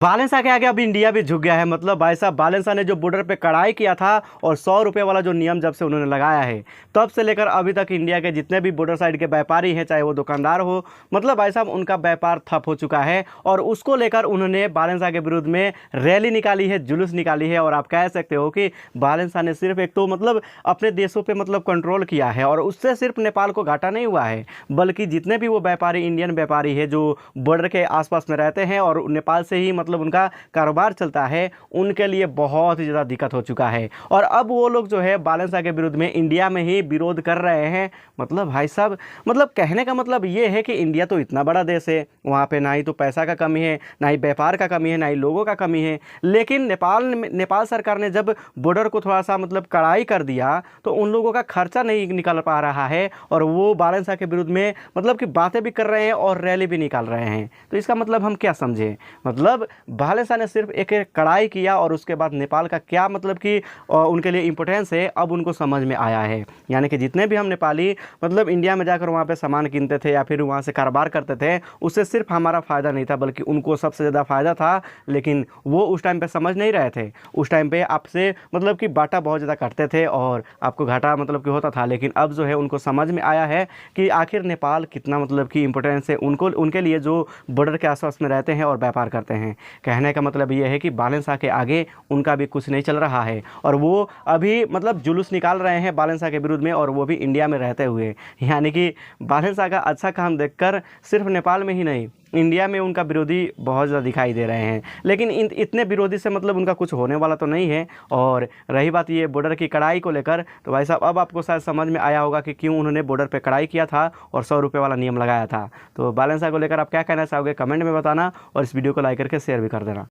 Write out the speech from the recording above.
बालेंसा के आगे अब इंडिया भी झुक गया है। मतलब भाई साहब, बालेंसा ने जो बॉर्डर पे कड़ाई किया था और 100 रुपये वाला जो नियम जब से उन्होंने लगाया है, तब से लेकर अभी तक इंडिया के जितने भी बॉर्डर साइड के व्यापारी हैं, चाहे वो दुकानदार हो, मतलब भाई साहब उनका व्यापार ठप हो चुका है। और उसको लेकर उन्होंने बालेंसा के विरुद्ध में रैली निकाली है, जुलूस निकाली है। और आप कह सकते हो कि बालेंसा ने सिर्फ एक तो मतलब अपने देशों पर मतलब कंट्रोल किया है, और उससे सिर्फ नेपाल को घाटा नहीं हुआ है, बल्कि जितने भी वो व्यापारी, इंडियन व्यापारी है जो बॉर्डर के आसपास में रहते हैं और नेपाल से ही मतलब उनका कारोबार चलता है, उनके लिए बहुत ही ज़्यादा दिक्कत हो चुका है। और अब वो लोग जो है बालेंसा के विरुद्ध में इंडिया में ही विरोध कर रहे हैं। मतलब भाई साहब, मतलब कहने का मतलब ये है कि इंडिया तो इतना बड़ा देश है, वहाँ पे ना ही तो पैसा का कमी है, ना ही व्यापार का कमी है, ना ही लोगों का कमी है। लेकिन नेपाल सरकार ने जब बॉर्डर को थोड़ा सा मतलब कड़ाई कर दिया, तो उन लोगों का खर्चा नहीं निकल पा रहा है, और वो बालेंसा के विरुद्ध में मतलब कि बातें भी कर रहे हैं और रैली भी निकाल रहे हैं। तो इसका मतलब हम क्या समझें? मतलब बालेंसा ने सिर्फ एक कड़ाई किया, और उसके बाद नेपाल का क्या मतलब कि उनके लिए इम्पोर्टेंस है अब उनको समझ में आया है। यानी कि जितने भी हम नेपाली मतलब इंडिया में जाकर वहाँ पे सामान किनते थे या फिर वहाँ से कारोबार करते थे, उससे सिर्फ हमारा फ़ायदा नहीं था, बल्कि उनको सबसे ज़्यादा फ़ायदा था। लेकिन वो उस टाइम पे समझ नहीं रहे थे। उस टाइम पे आपसे मतलब कि बाटा बहुत ज़्यादा काटते थे और आपको घाटा मतलब कि होता था। लेकिन अब जो है उनको समझ में आया है कि आखिर नेपाल कितना मतलब कि इम्पोर्टेंस है उनको, उनके लिए जो बॉर्डर के आसपास में रहते हैं और व्यापार करते हैं। कहने का मतलब ये है कि बालेंसा के आगे उनका भी कुछ नहीं चल रहा है, और वो अभी मतलब जुलूस निकाल रहे हैं बालेंसा के विरुद्ध में, और वो भी इंडिया में रहते हुए। यानी कि बालेंसा का अच्छा काम देखकर सिर्फ नेपाल में ही नहीं, इंडिया में उनका विरोधी बहुत ज़्यादा दिखाई दे रहे हैं। लेकिन इतने विरोधी से मतलब उनका कुछ होने वाला तो नहीं है। और रही बात ये बॉर्डर की कड़ाई को लेकर, तो भाई साहब अब आपको शायद समझ में आया होगा कि क्यों उन्होंने बॉर्डर पे कड़ाई किया था और 100 रुपये वाला नियम लगाया था। तो बालेंसा को लेकर आप क्या कहना चाहोगे, कमेंट में बताना, और इस वीडियो को लाइक करके शेयर भी कर देना।